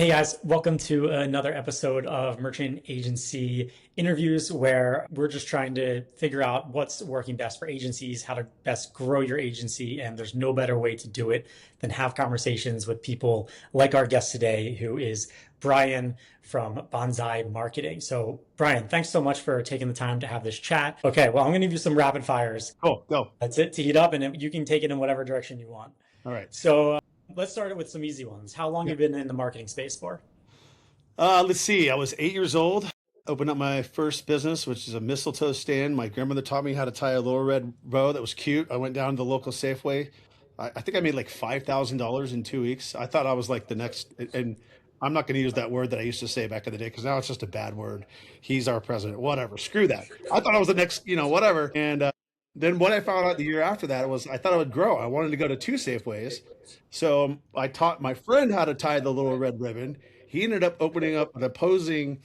Hey guys, welcome to another episode of Merchant Agency Interviews, where we're just trying to figure out what's working best for agencies, how to best grow your agency, and there's no better way to do it than have conversations with people like our guest today, who is Bryan from Bonsai Marketing. So, Bryan, thanks so much for taking the time to have this chat. Okay, well, I'm going to give you some rapid fires. Cool, go. That's it to heat up, and you can take it in whatever direction you want. All right. So, let's start it with some easy ones. How long Yeah. have you been in the marketing space for? Let's see. I was 8 years old, opened up my first business, which is a mistletoe stand. My grandmother taught me how to tie a little red bow that was cute. I went down to the local Safeway. I think I made like $5,000 in 2 weeks. I thought I was like the next, and I'm not going to use that word that I used to say back in the day because now it's just a bad word. He's our president, whatever. Screw that. I thought I was the next, whatever. And then what I found out the year after that was I thought I would grow. I wanted to go to two Safeways. So I taught my friend how to tie the little red ribbon. He ended up opening up an opposing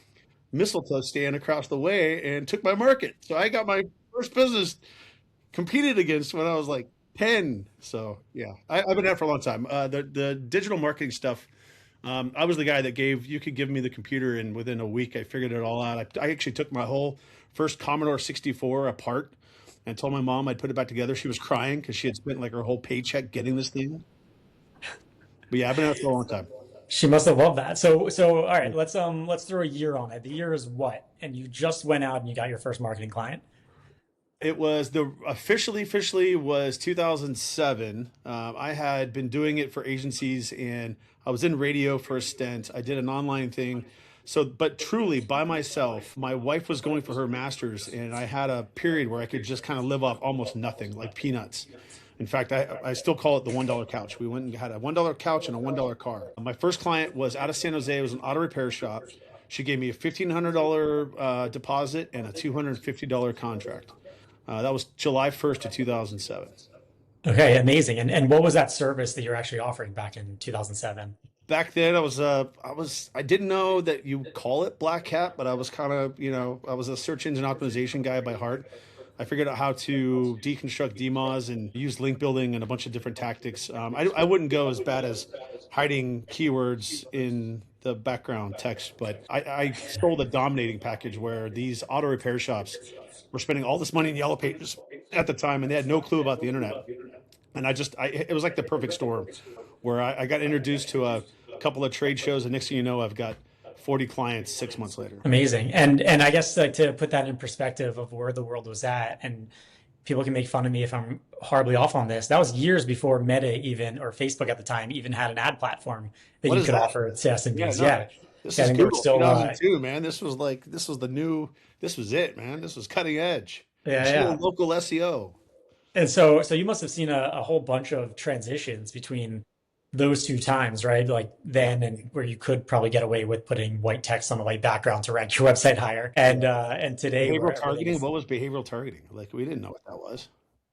mistletoe stand across the way and took my market. So I got my first business competed against when I was like 10. So yeah, I've been at it for a long time. The digital marketing stuff. I was the guy that you could give me the computer, and within a week I figured it all out. I actually took my whole first Commodore 64 apart and told my mom I'd put it back together. She was crying because she had spent like her whole paycheck getting this thing. But yeah, I've been at it for a long time. She must have loved that. So all right, let's throw a year on it. The year is what? And you just went out and you got your first marketing client. It was officially was 2007. I had been doing it for agencies, and I was in radio for a stint. I did an online thing. So, but truly by myself. My wife was going for her master's, and I had a period where I could just kind of live off almost nothing, like peanuts. In fact, I still call it the $1 couch. We went and had a $1 couch and a $1 car. My first client was out of San Jose. It was an auto repair shop. She gave me a $1,500 deposit and a $250 contract. That was July 1st of 2007. Okay, amazing. And what was that service that you're actually offering back in 2007? Back then, I didn't know that you call it black hat, but I was kind of, I was a search engine optimization guy by heart. I figured out how to deconstruct DMOZ and use link building and a bunch of different tactics. I wouldn't go as bad as hiding keywords in the background text, but I sold a dominating package where these auto repair shops were spending all this money in yellow pages at the time, and they had no clue about the internet. And it was like the perfect storm where I got introduced to a couple of trade shows, and next thing you know, I've got 40 clients 6 months later. Amazing. And I guess like to put that in perspective of where the world was at, and people can make fun of me if I'm horribly off on this. That was years before Meta even, or Facebook at the time, even had an ad platform that What you is could that? offer to Yeah, SMBs. no, Yeah. this Yeah, I is think they were Google still, 2002, man. This was it, man. This was cutting edge. yeah, Geo yeah. local SEO. And so you must have seen a whole bunch of transitions between those two times, right? Like Yeah, then and where you could probably get away with putting white text on the white background to rank your website higher. yeah. And today Behavioral where everything targeting. is, What was behavioral targeting? Like we didn't know what that was.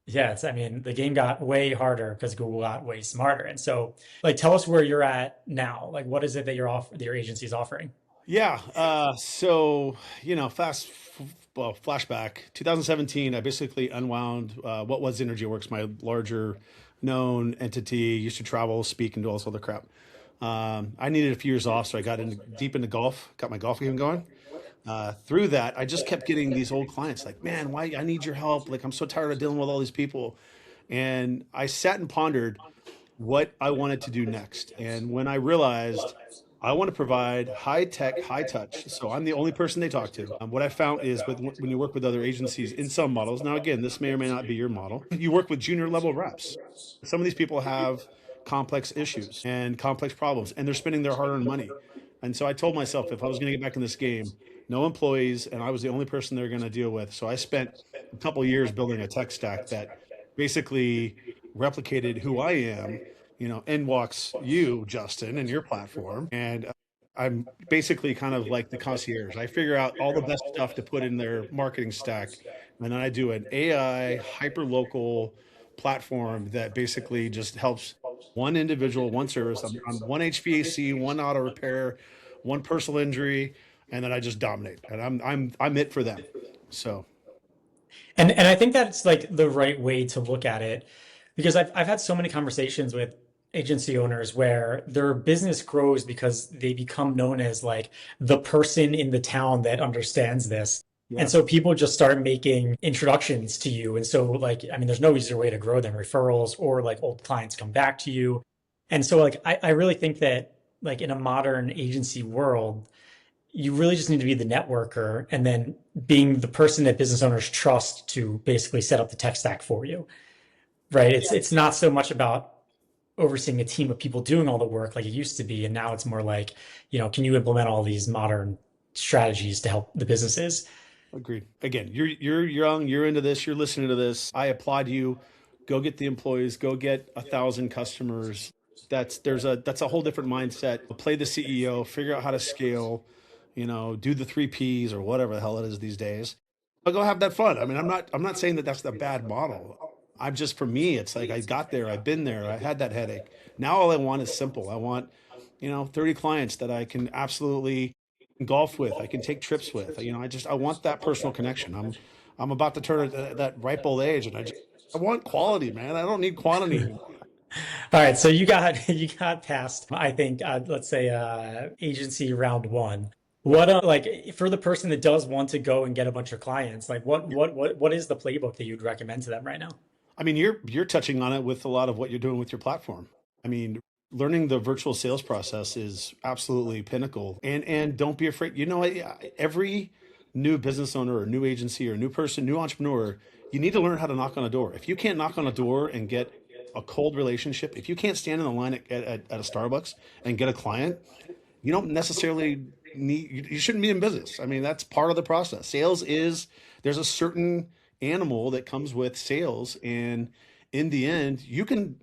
yeah, I mean, the game got way harder because Google got way smarter. And so like tell us where you're at now. Like what is it that that your agency is offering? Yeah. So well, flashback 2017. I basically unwound what was EnergyWorks, my larger known entity. Used to travel, speak, and do all this other crap. I needed a few years off, so I got deep into golf. Got my golf game going. Through that, I just kept getting these old clients like, man, why I need your help. Like, I'm so tired of dealing with all these people. And I sat and pondered what I wanted to do next. And when I realized I want to provide high tech, high touch, so I'm the only person they talk to. What I found is when you work with other agencies in some models, now again, this may or may not be your model, you work with junior level reps. Some of these people have complex issues and complex problems, and they're spending their hard earned money. And so I told myself if I was going to get back in this game, no employees, and I was the only person they're going to deal with. So I spent a couple of years building a tech stack that basically replicated who I am. In walks you, Justin, and your platform. And I'm basically kind of like the concierge. I figure out all the best stuff to put in their marketing stack. And then I do an AI hyper local platform that basically just helps one individual, one service on one HVAC, one auto repair, one personal injury, and then I just dominate. And I'm it for them. So And I think that's like the right way to look at it because I've had so many conversations with agency owners where their business grows because they become known as like the person in the town that understands this. And Yes. so people just start making introductions to you. And so like, I mean, there's no easier way to grow than referrals or like old clients come back to you. And so like I really think that like in a modern agency world, you really just need to be the networker and then being the person that business owners trust to basically set up the tech stack for you. Right. It's not so much about overseeing a team of people doing all the work like it used to be. And now it's more like, can you implement all these modern strategies to help the businesses? Agreed. Again, you're young, you're into this, you're listening to this. I applaud you. Go get the employees, go get 1,000 customers. That's a whole different mindset. Play the CEO, figure out how to scale, do the three Ps or whatever the hell it is these days. But go have that fun. I mean, I'm not saying that that's the bad model. I'm just for me, it's like I got there, I've been there, I had that headache. Now all I want is simple. I want, 30 clients that I can absolutely golf with, I can take trips with. I want that personal connection. I'm about to turn at that ripe old age, and I want quality, man. I don't need quantity anymore. All right, so you got past, I think, let's say, agency round one. What like for the person that does want to go and get a bunch of clients, like what is the playbook that you'd recommend to them right now? I mean, you're touching on it with a lot of what you're doing with your platform. I mean, learning the virtual sales process is absolutely pinnacle. And don't be afraid. You know what? Every new business owner or new agency or new person, new entrepreneur, you need to learn how to knock on a door. If you can't knock on a door and get a cold relationship, if you can't stand in the line at a Starbucks and get a client, you don't necessarily you shouldn't be in business. I mean, that's part of the process. There's a certain animal that comes with sales, and in the end you can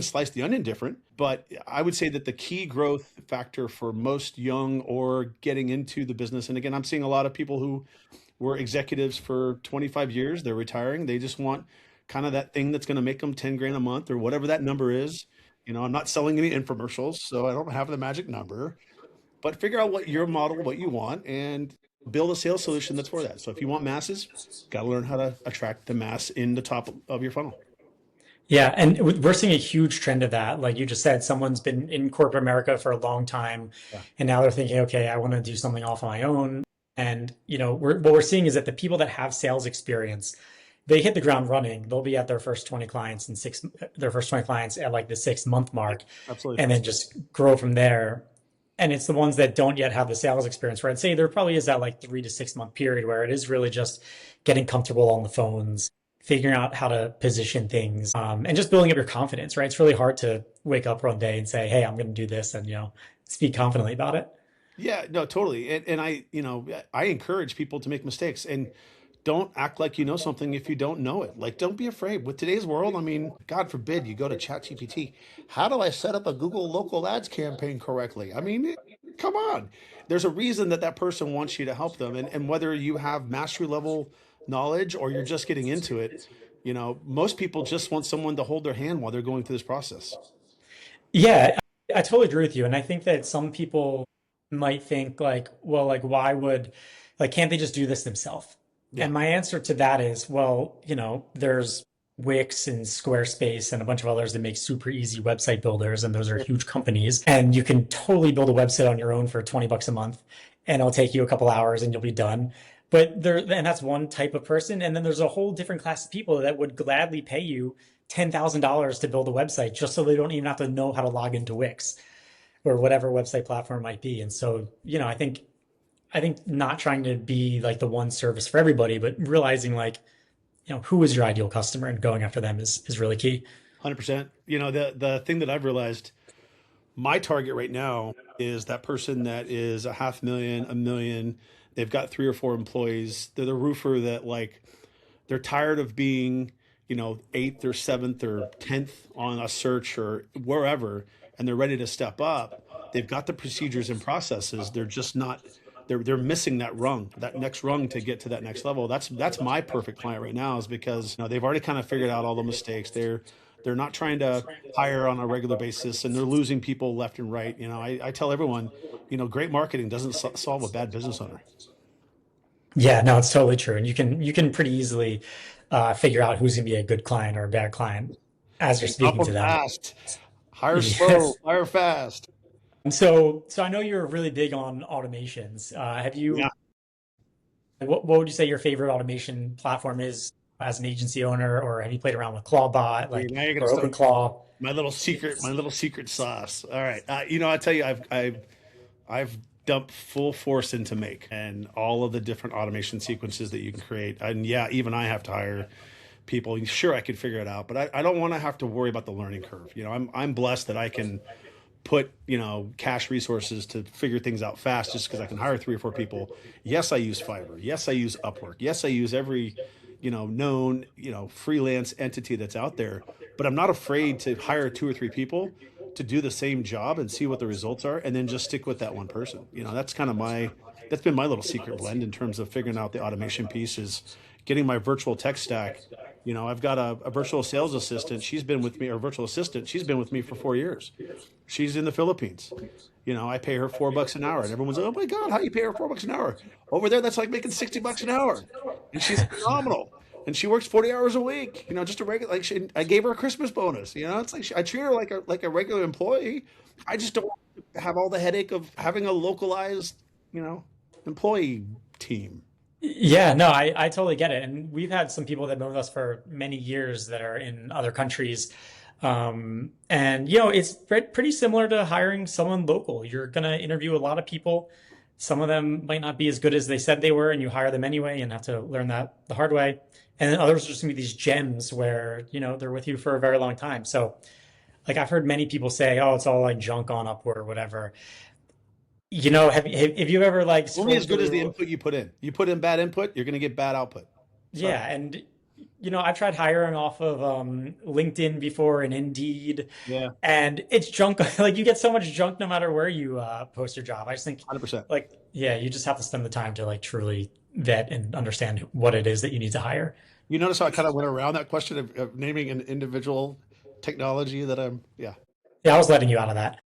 slice the onion different, but I would say that the key growth factor for most young or getting into the business, and again, I'm seeing a lot of people who were executives for 25 years, they're retiring, they just want kind of that thing that's going to make them 10 grand a month or whatever that number is. I'm not selling any infomercials, so I don't have the magic number, but figure out what your model, what you want, and build a sales solution that's for that. So if you want masses, got to learn how to attract the mass in the top of your funnel. Yeah, and we're seeing a huge trend of that. Like you just said, someone's been in corporate America for a long time, Yeah, and now they're thinking, okay, I want to do something off on my own. And what we're seeing is that the people that have sales experience, they hit the ground running. They'll be at their first 20 clients at like the 6 month mark, absolutely. and then just grow from there. And it's the ones that don't yet have the sales experience, where I'd say there probably is that like 3 to 6 month period where it is really just getting comfortable on the phones, figuring out how to position things, and just building up your confidence, right? It's really hard to wake up one day and say, hey, I'm going to do this and, speak confidently about it. Yeah, no, totally. And I encourage people to make mistakes and don't act like you know something if you don't know it. Like, don't be afraid. With today's world, I mean, God forbid you go to ChatGPT. How do I set up a Google local ads campaign correctly? I mean, come on. There's a reason that that person wants you to help them. And whether you have mastery level knowledge or you're just getting into it, most people just want someone to hold their hand while they're going through this process. Yeah, I totally agree with you. And I think that some people might think like, well, like, can't they just do this themselves? Yeah, And my answer to that is, well, there's Wix and Squarespace and a bunch of others that make super easy website builders, and those are huge companies. And you can totally build a website on your own for 20 bucks a month, and it'll take you a couple hours and you'll be done. And that's one type of person. And then there's a whole different class of people that would gladly pay you $10,000 to build a website just so they don't even have to know how to log into Wix or whatever website platform it might be. And so, I think not trying to be like the one service for everybody, but realizing like, who is your ideal customer and going after them is really key. 100%. The thing that I've realized, my target right now is that person that is a 500,000, a million. They've got three or four employees. They're the roofer that like they're tired of being, eighth or seventh or 10th on a search or wherever, and they're ready to step up. They've got the procedures and processes. They're just not. They're missing that rung, that next rung to get to that next level. That's my perfect client right now, is because they've already kind of figured out all the mistakes. They're not trying to hire on a regular basis, and they're losing people left and right. I tell everyone, great marketing doesn't solve a bad business owner. Yeah, no, it's totally true. And you can pretty easily figure out who's going to be a good client or a bad client as you're Up speaking and to them. fast. Hire slow, Yes. hire fast. So I know you're really big on automations. Have Yeah. you, what would you say your favorite automation platform is as an agency owner, or have you played around with Clawbot, See, like, now you're gonna or start OpenClaw? my little secret sauce. All right. I tell you, I've dumped full force into Make and all of the different automation sequences that you can create. And yeah, even I have to hire people. Sure, I could figure it out, but I don't want to have to worry about the learning curve. I'm blessed that I can put cash resources to figure things out fast just because I can hire three or four people. Yes, I use Fiverr. Yes, I use Upwork. Yes, I use every known freelance entity that's out there. But I'm not afraid to hire two or three people to do the same job and see what the results are, and then just stick with that one person. That's been my little secret blend in terms of figuring out the automation piece is getting my virtual tech stack. I've got a virtual sales assistant. She's been with me, or virtual assistant. She's been with me for 4 years. She's in the Philippines. I pay her $4 an hour, and everyone's like, "Oh my God, how you pay her $4 an hour?" Over there, that's like making $60 an hour, and she's phenomenal. And she works 40 hours a week. Just a regular. I gave her a Christmas bonus. It's like I treat her like a regular employee. I just don't have all the headache of having a localized, you know, employee team. Yeah, no, I totally get it. And we've had some people that have known us for many years that are in other countries. And it's pretty similar to hiring someone local. You're gonna interview a lot of people. Some of them might not be as good as they said they were, and you hire them anyway and have to learn that the hard way. And then others are just gonna be these gems where, they're with you for a very long time. So like I've heard many people say, oh, it's all like junk on Upwork or whatever. Have you ever like Only as scrolled good as the through? input you put in. You put in bad input, you're going to get bad output. Sorry. Yeah, and I've tried hiring off of LinkedIn before and Indeed, Yeah, and it's junk. Like you get so much junk no matter where you post your job. I just think, 100%. like, yeah, you just have to spend the time to like truly vet and understand what it is that you need to hire. You notice how I kind of went around that question of naming an individual technology that yeah. Yeah, I was letting you out of that.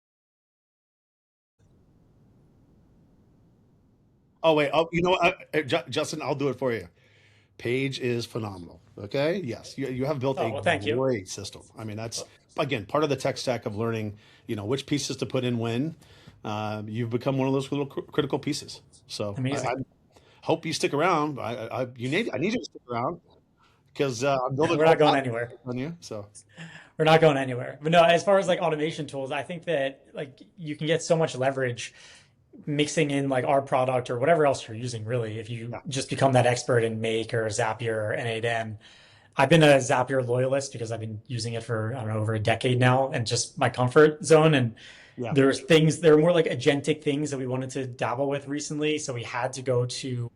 Oh, wait. Oh, you know what? Justin, I'll do it for you. Paige is phenomenal. Okay. Yes. You have built Oh, a well, thank you. great system. I mean, that's, again, part of the tech stack of learning, which pieces to put in when. You've become one of those little critical pieces. So I Amazing. hope you stick around. I need you to stick around because I'm building a We're whole not going platform anywhere. on you. So We're not going anywhere. But no, as far as like automation tools, I think that like you can get so much leverage mixing in like our product or whatever else you're using, really, if you yeah, just become that expert in Make or Zapier or N8N. I've been a Zapier loyalist because I've been using it for, I don't know, over a decade now and just my comfort zone. And yeah. there were more like agentic things that we wanted to dabble with recently. So we had to go to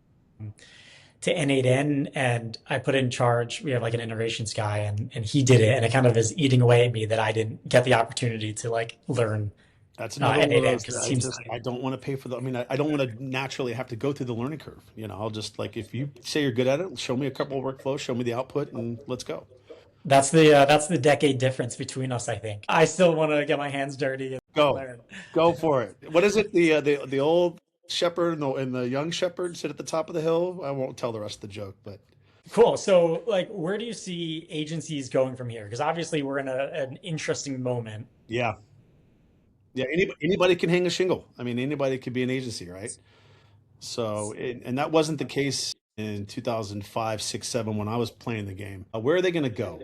N8N and I put in charge. We have like an integrations guy and he did it. And it kind of is eating away at me that I didn't get the opportunity to like learn That's another one of N8N those because that it seems I don't want to pay for the. I mean, I don't want to naturally have to go through the learning curve. I'll just like if you say you're good at it, show me a couple of workflows, show me the output, and let's go. that's the decade difference between us, I think. I still want to get my hands dirty and Go, learn. go for it. What is it? The old shepherd and the young shepherd sit at the top of the hill. I won't tell the rest of the joke, but Cool. So, like, where do you see agencies going from here? Because obviously we're in an interesting moment. yeah, yeah. Anybody can hang a shingle. I mean, anybody could be an agency, right? So, and that wasn't the case in 2005, 6, 7 when I was playing the game. Where are they going to go?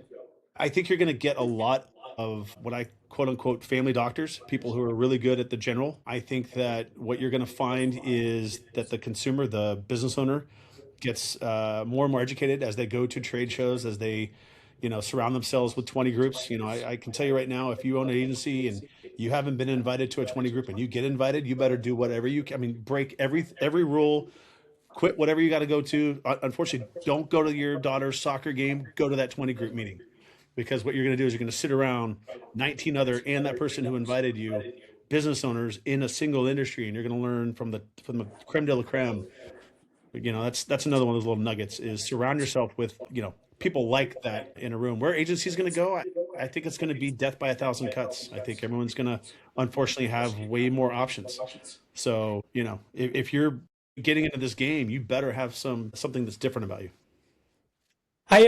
I think you're going to get a lot of what I quote unquote family doctors, people who are really good at the general. I think that what you're going to find is that the consumer, the business owner, gets more and more educated as they go to trade shows, as they, surround themselves with 20 groups. I can tell you right now, if you own an agency and you haven't been invited to a 20 group and you get invited, you better do whatever you can. I mean, break every rule, quit whatever you got to go to. Unfortunately, don't go to your daughter's soccer game. Go to that 20 group meeting because what you're going to do is you're going to sit around 19 other and that person who invited you, business owners in a single industry, and you're going to learn from the creme de la creme. That's another one of those little nuggets is surround yourself with people like that in a room. Where agency is going to go, I think it's going to be death by a thousand cuts. I think everyone's going to unfortunately have way more options. So if you're getting into this game, you better have something that's different about you. I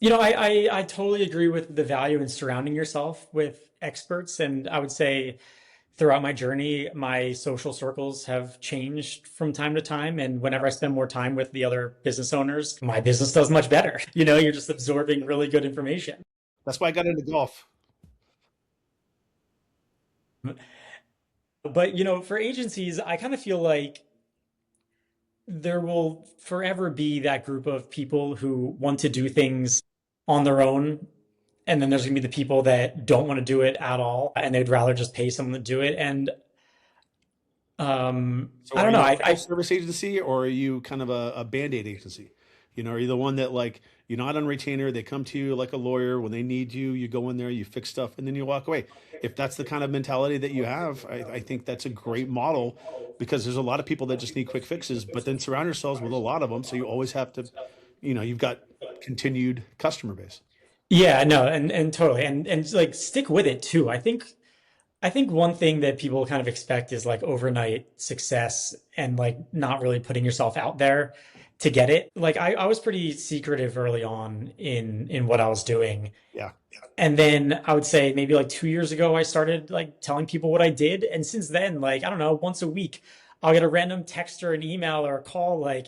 I totally agree with the value in surrounding yourself with experts. And I would say throughout my journey, my social circles have changed from time to time. And whenever I spend more time with the other business owners, my business does much better. You're just absorbing really good information. That's why I got into golf. But, for agencies, I kind of feel like there will forever be that group of people who want to do things on their own. And then there's going to be the people that don't want to do it at all. And they'd rather just pay someone to do it. And So I are don't know. you a full I service agency or are you kind of a band-aid agency? Are you the one that like you're not on retainer, they come to you like a lawyer when they need you, you go in there, you fix stuff, and then you walk away. If that's the kind of mentality that you have, I think that's a great model because there's a lot of people that just need quick fixes, but then surround yourselves with a lot of them. So you always have to, you've got continued customer base. Yeah, no, and totally. And like stick with it too. I think one thing that people kind of expect is like overnight success and like not really putting yourself out there to get it. Like I was pretty secretive early on in what I was doing. Yeah. And then I would say maybe like 2 years ago, I started like telling people what I did. And since then, like, I don't know, once a week, I'll get a random text or an email or a call like,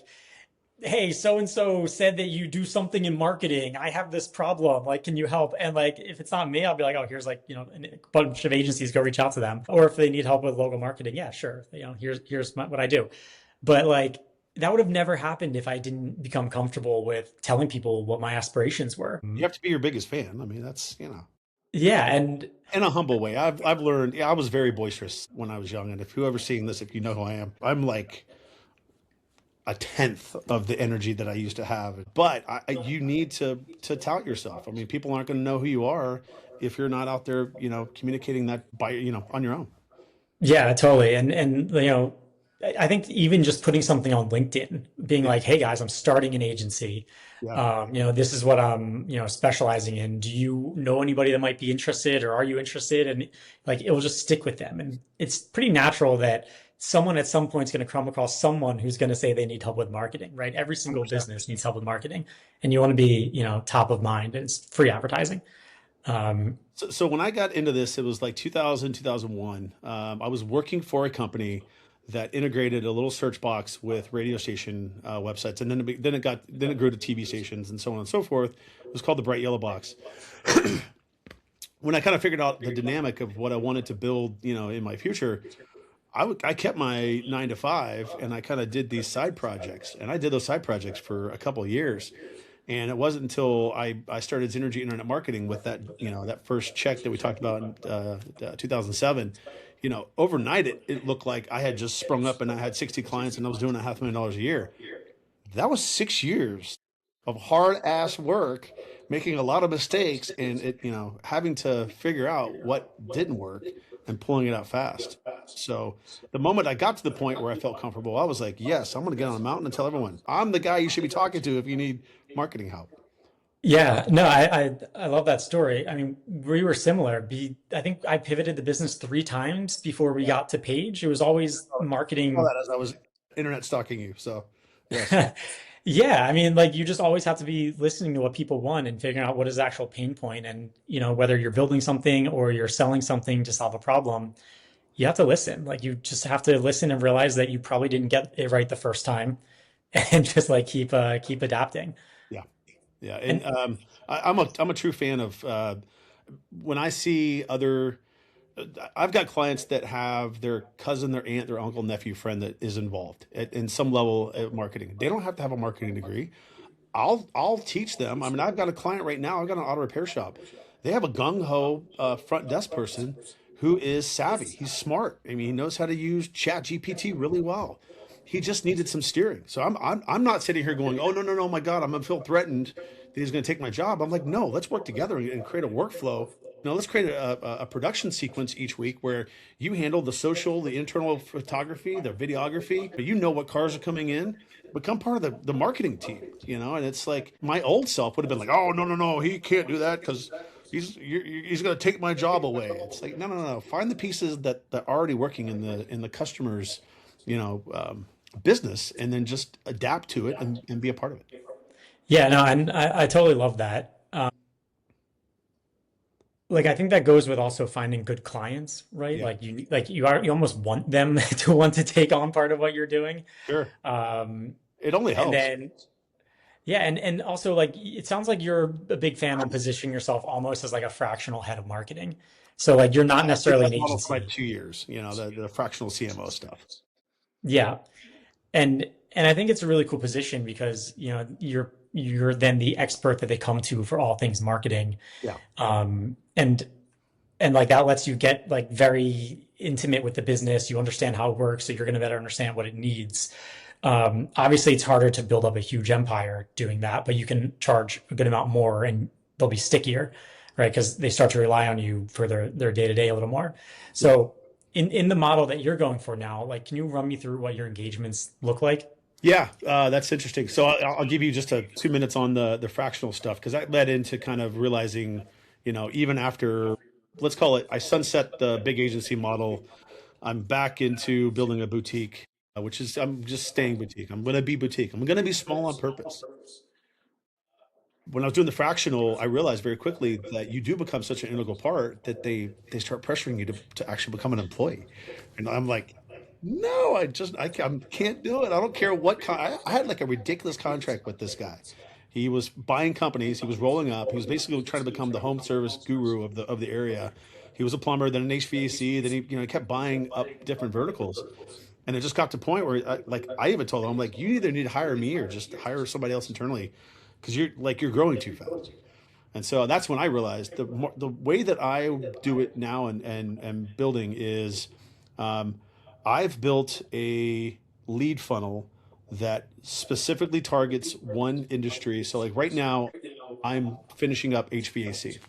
hey, so and so said that you do something in marketing. I have this problem. Like, can you help? And like, if it's not me, I'll be like, oh, here's like, a bunch of agencies, go reach out to them. Or if they need help with local marketing, yeah, sure. Here's what I do. But like, that would have never happened if I didn't become comfortable with telling people what my aspirations were. You have to be your biggest fan. I mean, that's, Yeah. And in a humble way. I've learned, yeah, I was very boisterous when I was young. And if whoever's seeing this, if you know who I am, I'm like a tenth of the energy that I used to have. But you need to tout yourself. I mean, people aren't going to know who you are if you're not out there, communicating that by, on your own. yeah, totally. And I think even just putting something on LinkedIn, being Yeah. like, "Hey guys, I'm starting an agency. Yeah. This is what I'm, specializing in. Do you know anybody that might be interested, or are you interested?" And like, it will just stick with them. And it's pretty natural that someone at some point is going to come across someone who's going to say they need help with marketing, right? Every single 100%. business needs help with marketing, and you want to be, top of mind. And it's free advertising. Um, So when I got into this, it was like 2000, 2001. I was working for a company that integrated a little search box with radio station websites, and then it grew to TV stations and so on and so forth. It was called the Bright Yellow Box. When I kind of figured out the dynamic of what I wanted to build, in my future, I kept my 9 to 5 and I kind of did these side projects, and I did those side projects for a couple of years. And it wasn't until I started Synergy Internet Marketing with that first check that we talked about in 2007. Overnight it looked like I had just sprung up and I had 60 clients and I was doing $500,000 a year. That was 6 years of hard ass work, making a lot of mistakes, and having to figure out what didn't work and pulling it out fast. So the moment I got to the point where I felt comfortable, I was like, yes, I'm going to get on a mountain and tell everyone I'm the guy you should be talking to if you need marketing help. Yeah, no, I love that story. I mean, we were similar. I think I pivoted the business 3 times before we got to Page. It was always All marketing. that as I was internet stalking you. So yes. Yeah, I mean, like you just always have to be listening to what people want and figuring out what is the actual pain point. And, whether you're building something or you're selling something to solve a problem, you have to listen. Like you just have to listen and realize that you probably didn't get it right the first time and just like keep adapting. Yeah. Yeah. And And I'm a true fan of when I see other. I've got clients that have their cousin, their aunt, their uncle, nephew, friend that is involved in some level of marketing. They don't have to have a marketing degree. I'll teach them. I mean, I've got a client right now. I've got an auto repair shop. They have a gung ho front desk person who is savvy. He's smart. I mean, he knows how to use Chat GPT really well. He just needed some steering. So I'm not sitting here going, oh no, my God, I'm gonna feel threatened that he's going to take my job. I'm like, no, let's work together and create a workflow. No, let's create a production sequence each week where you handle the social, the internal photography, the videography. But you know what cars are coming in. Become part of the marketing team, And it's like my old self would have been like, oh no, he can't do that because he's going to take my job away. It's like no. Find the pieces that are already working in the customer's, you know, um, business, and then just adapt to it and be a part of it. yeah, no, and I totally love that. like I think that goes with also finding good clients, right? Yeah, You almost want them to want to take on part of what you're doing. sure. Um, It only and helps. then yeah, and also like it sounds like you're a big fan on positioning yourself almost as like a fractional head of marketing. So like you're not I did necessarily that an model for like agency. 2 years, the fractional CMO stuff. Yeah. And I think it's a really cool position because, you're then the expert that they come to for all things marketing. Yeah. Um, and and like that lets you get like very intimate with the business. You understand how it works, so you're going to better understand what it needs. Obviously, it's harder to build up a huge empire doing that, but you can charge a good amount more, and they'll be stickier, right? Because they start to rely on you for their day to day a little more. So, in the model that you're going for now, like, can you run me through what your engagements look like? Yeah, that's interesting. So I'll give you just 2 minutes on the fractional stuff because that led into kind of realizing, even after, let's call it, I sunset the big agency model. I'm back into building a boutique, which is I'm just staying boutique. I'm going to be boutique. I'm going to be small on purpose. When I was doing the fractional, I realized very quickly that you do become such an integral part that they start pressuring you to actually become an employee. And I'm like, no, I can't do it. I don't care what I had like a ridiculous contract with this guy. He was buying companies. He was rolling up. He was basically trying to become the home service guru of the area. He was a plumber, then an HVAC. Then he kept buying up different verticals. And it just got to a point where I even told him, I'm like, you either need to hire me or just hire somebody else internally because you're growing too fast. And so that's when I realized the way that I do it now and building is I've built a lead funnel that specifically targets one industry. So like right now, I'm finishing up HVAC.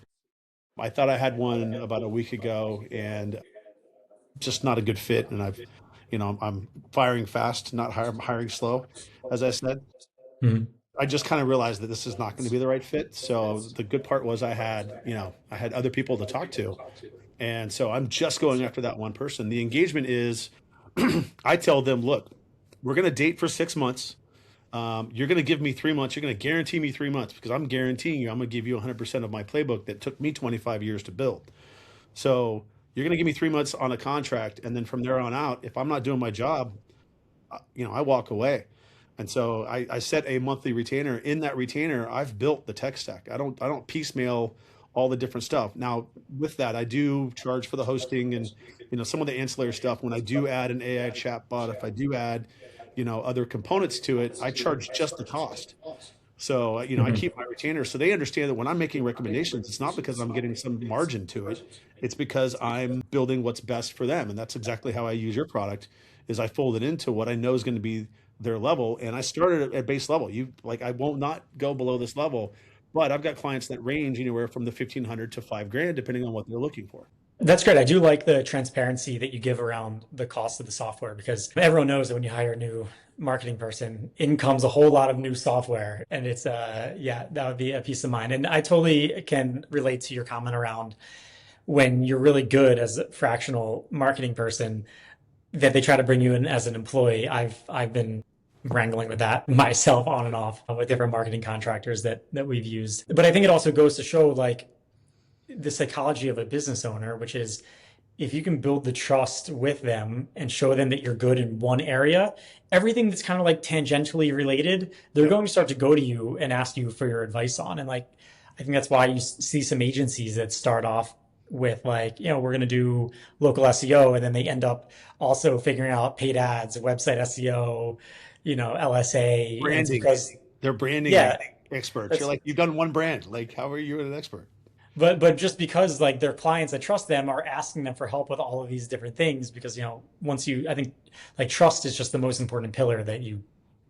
I thought I had one about a week ago and just not a good fit. And I'm firing fast, not hiring slow, as I said. Mhm. I just kind of realized that this is not going to be the right fit. So the good part was I had other people to talk to. And so I'm just going after that one person. The engagement is I tell them, look, we're going to date for 6 months. You're going to give me 3 months. You're going to guarantee me 3 months because I'm guaranteeing you I'm going to give you 100% of my playbook that took me 25 years to build. So you're going to give me 3 months on a contract. And then from there on out, if I'm not doing my job, I walk away. And so I set a monthly retainer. In that retainer, I've built the tech stack. I don't piecemeal all the different stuff. Now, with that, I do charge for the hosting and some of the ancillary stuff. When I do add an AI chatbot, if I do add other components to it, I charge just the cost. So I Mhm. keep my retainer so they understand that when I'm making recommendations, it's not because I'm getting some margin to it. It's because I'm building what's best for them, and that's exactly how I use your product. Is I fold it into what I know is going to be their level, and I started at base level. I won't not go below this level, but I've got clients that range anywhere from the 1,500 to 5 grand, depending on what they're looking for. That's great. I do like the transparency that you give around the cost of the software because everyone knows that when you hire a new marketing person, in comes a whole lot of new software. And it's yeah, that would be a peace of mind. And I totally can relate to your comment around when you're really good as a fractional marketing person that they try to bring you in as an employee. I've been wrangling with that myself on and off with different marketing contractors that we've used. But I think it also goes to show like the psychology of a business owner, which is if you can build the trust with them and show them that you're good in one area, everything that's kind of like tangentially related, they're Yep. going to start to go to you and ask you for your advice on. And like, I think that's why you see some agencies that start off with like, we're going to do local SEO, and then they end up also figuring out paid ads, website SEO, LSA. And it's Branding. because, They're branding yeah, experts. You're that's like, you've done one brand. Like, how are you an expert? but just because like their clients that trust them are asking them for help with all of these different things because once you I think like trust is just the most important pillar that you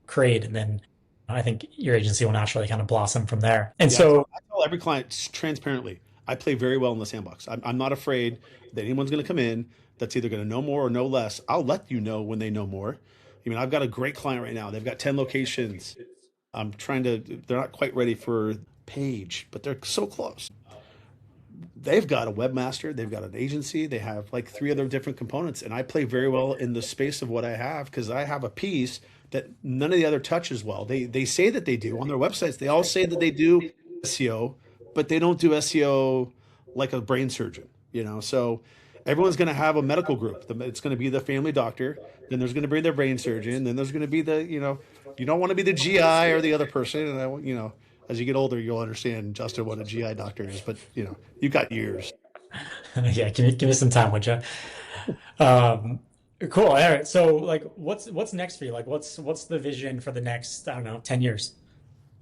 create, and then I think your agency will naturally kind of blossom from there. And Yeah, I tell, so I tell every client transparently, I play very well in the sandbox. I'm not afraid that anyone's going to come in that's either going to know more or know less. I'll let you know when they know more. I've got a great client right now. They've got 10 locations. They're not quite ready for Paige, but they're so close. They've got a webmaster, they've got an agency, they have like three other different components. And I play very well in the space of what I have because I have a piece that none of the other touches well. They say that they do on their websites. They all say that they do SEO, but they don't do SEO like a brain surgeon, So everyone's going to have a medical group. It's going to be the family doctor. Then there's going to be their brain surgeon. Then there's going to be you don't want to be the GI or the other person. And as you get older, you'll understand, Justin, what a GI doctor is. But you've got years. Yeah, give me some time, would you? Um, cool. All right. So like what's next for you? Like what's the vision for the next, I don't know, 10 years?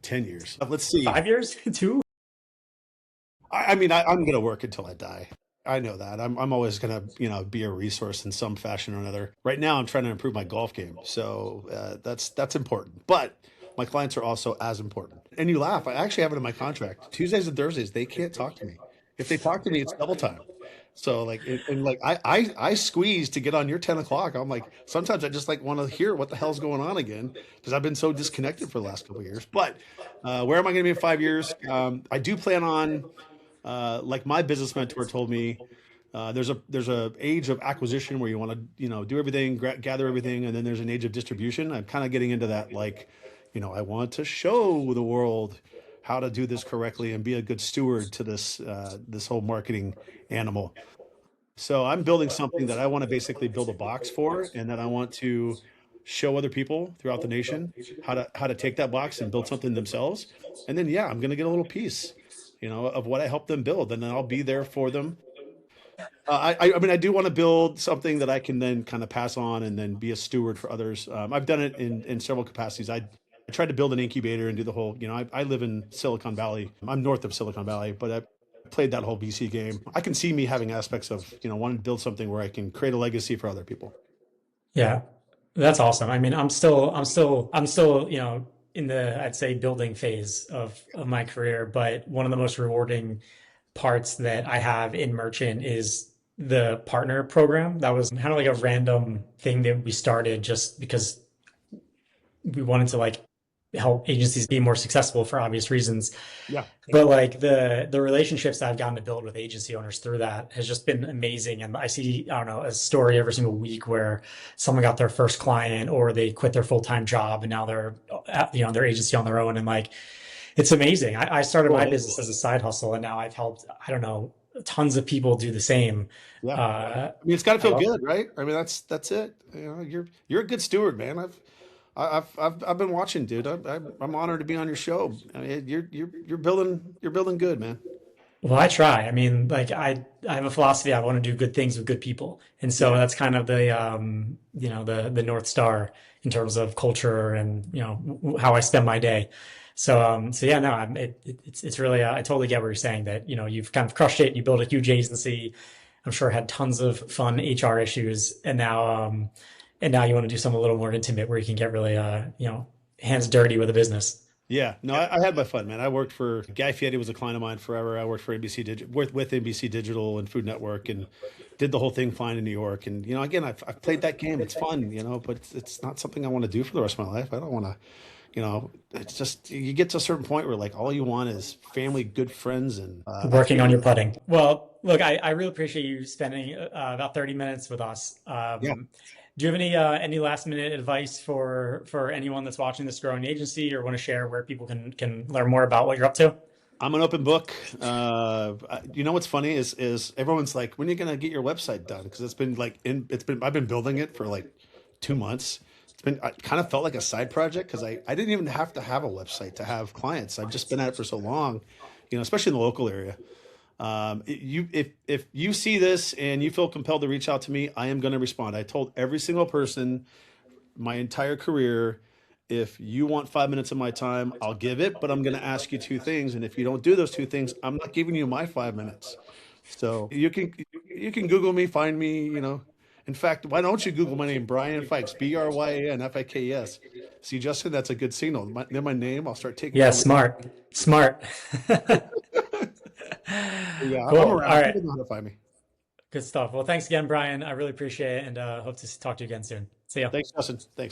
10 years. Let's see. 5 years? Two? I mean, I'm going to work until I die. I know that. I'm always going to, be a resource in some fashion or another. Right now, I'm trying to improve my golf game. So that's important. But my clients are also as important. And you laugh. I actually have it in my contract. Tuesdays and Thursdays, they can't talk to me. If they talk to me, it's double time. So like, and like I squeeze to get on your 10 o'clock. I'm like, sometimes I just like want to hear what the hell's going on again because I've been so disconnected for the last couple of years. But where am I going to be in 5 years? I do plan on, like my business mentor told me, there's a age of acquisition where you want to do everything, gather everything, and then there's an age of distribution. I'm kind of getting into that, like, I want to show the world how to do this correctly and be a good steward to this whole marketing animal. So I'm building something that I want to basically build a box for, and that I want to show other people throughout the nation how to take that box and build something themselves. And then yeah, I'm going to get a little piece, of what I help them build, and then I'll be there for them. I mean, I do want to build something that I can then kind of pass on and then be a steward for others. I've done it in several capacities. I tried to build an incubator and do the whole, I live in Silicon Valley. I'm north of Silicon Valley, but I played that whole VC game. I can see me having aspects of, wanting to build something where I can create a legacy for other people. Yeah. That's awesome. I mean, I'm still, in the, I'd say, building phase of my career, but one of the most rewarding parts that I have in Merchant is the partner program. That was kind of like a random thing that we started just because we wanted to like help agencies be more successful for obvious reasons. Yeah. But like the relationships that I've gotten to build with agency owners through that has just been amazing. And I see, I don't know, a story every single week where someone got their first client or they quit their full-time job and now they're, their agency on their own. And like, it's amazing. I started my Cool. business as a side hustle and now I've helped, I don't know, tons of people do the same. Yeah. Uh, I mean, it's got to I feel love good, right? I mean, that's it. You're a good steward, man. I've been watching, dude. I'm honored to be on your show. I mean, you're building good, man. Well, I try. I mean, like I have a philosophy. I want to do good things with good people, and so Yeah. that's kind of the the North Star in terms of culture and how I spend my day. So yeah, no, it's really I totally get what you're saying that you've kind of crushed it. You built a huge agency. I'm sure had tons of fun HR issues, and now you want to do something a little more intimate where you can get really hands dirty with a business. Yeah, no, I had my fun, man. I worked for Guy Fieri was a client of mine forever. I worked for NBC Digital, with NBC Digital and Food Network, and did the whole thing flying in New York. And again, I've played that game. It's fun, but it's not something I want to do for the rest of my life. I don't want to, it's just you get to a certain point where like all you want is family, good friends, and Working on your putting. Well, look, I really appreciate you spending about 30 minutes with us. yeah. Do you have any last minute advice for anyone that's watching this growing agency or want to share where people can learn more about what you're up to? I'm an open book. What's funny is everyone's like, when are you gonna get your website done? Because I've been building it for like 2 months. I kind of felt like a side project because I didn't even have to have a website to have clients. I've just been at it for so long, especially in the local area. If you see this and you feel compelled to reach out to me, I am going to respond. I told every single person my entire career, if you want 5 minutes of my time, I'll give it, but I'm going to ask you two things. And if you don't do those two things, I'm not giving you my 5 minutes. So you can Google me, find me, In fact, why don't you Google my name, Bryan Fikes, BryanFikes. See, Justin, that's a good signal. Then my name, I'll start taking Yeah, down. smart. Yeah, Cool. I'm All around. right. People know how to find me. Good stuff. Well, thanks again, Brian. I really appreciate it and hope to talk to you again soon. See ya. Thanks, Justin. Thanks.